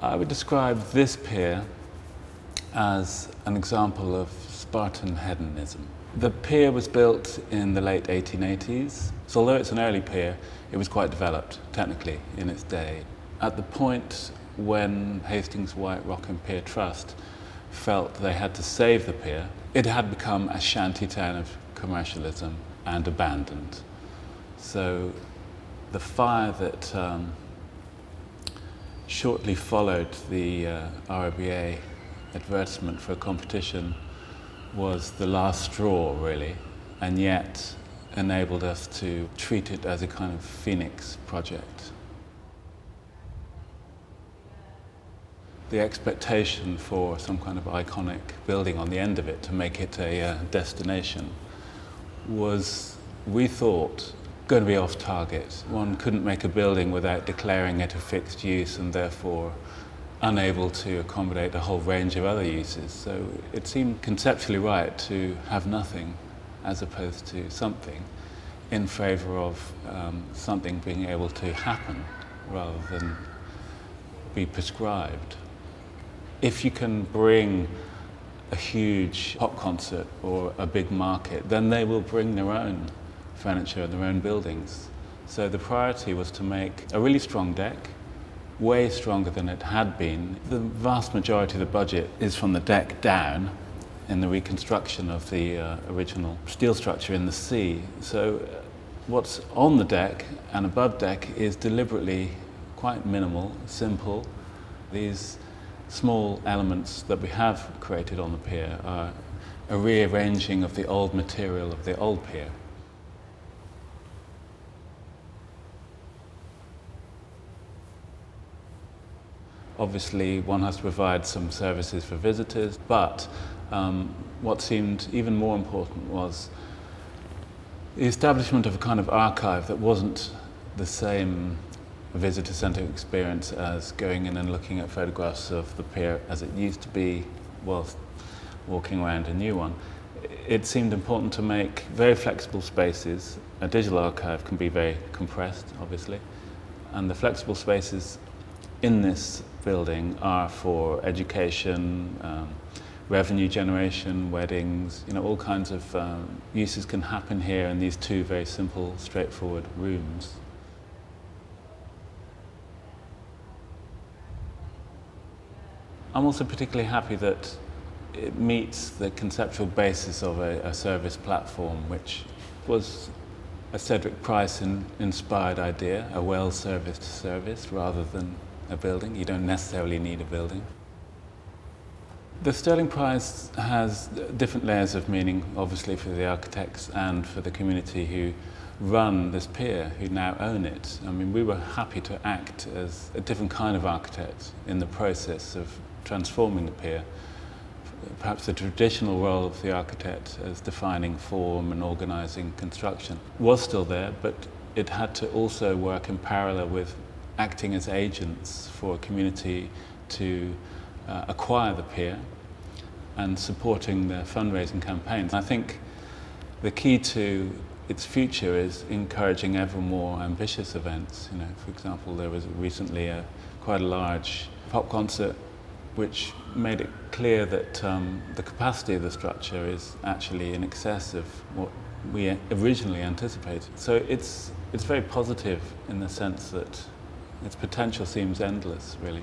I would describe this pier as an example of Spartan hedonism. The pier was built in the late 1880s, so although it's an early pier, it was quite developed technically in its day. At the point when Hastings White Rock and Pier Trust felt they had to save the pier, it had become a shanty town of commercialism and abandoned. So the fire that shortly followed the RIBA advertisement for a competition was the last straw, really, and yet enabled us to treat it as a kind of phoenix project. The expectation for some kind of iconic building on the end of it to make it a destination was, we thought, going to be off target. One couldn't make a building without declaring it a fixed use and therefore unable to accommodate a whole range of other uses. So it seemed conceptually right to have nothing as opposed to something, in favour of something being able to happen rather than be prescribed. If you can bring a huge pop concert or a big market, then they will bring their own furniture and their own buildings. So the priority was to make a really strong deck, way stronger than it had been. The vast majority of the budget is from the deck down in the reconstruction of the original steel structure in the sea. So what's on the deck and above deck is deliberately quite minimal, simple. These small elements that we have created on the pier are a rearranging of the old material of the old pier. Obviously, one has to provide some services for visitors, but what seemed even more important was the establishment of a kind of archive that wasn't the same visitor centre experience as going in and looking at photographs of the pier as it used to be whilst walking around a new one. It seemed important to make very flexible spaces. A digital archive can be very compressed, obviously, and the flexible spaces in this building are for education, revenue generation, weddings, all kinds of uses can happen here in these two very simple, straightforward rooms. I'm also particularly happy that it meets the conceptual basis of a service platform, which was a Cedric Price-inspired idea, a well-serviced service rather than a building. You don't necessarily need a building. The Stirling Prize has different layers of meaning, obviously, for the architects and for the community who run this pier, who now own it. I mean, we were happy to act as a different kind of architect in the process of transforming the pier. Perhaps the traditional role of the architect as defining form and organising construction was still there, but it had to also work in parallel with acting as agents for a community to acquire the pier and supporting the fundraising campaigns. I think the key to its future is encouraging ever more ambitious events. For example, there was recently quite a large pop concert which made it clear that the capacity of the structure is actually in excess of what we originally anticipated. So it's very positive in the sense that its potential seems endless, really.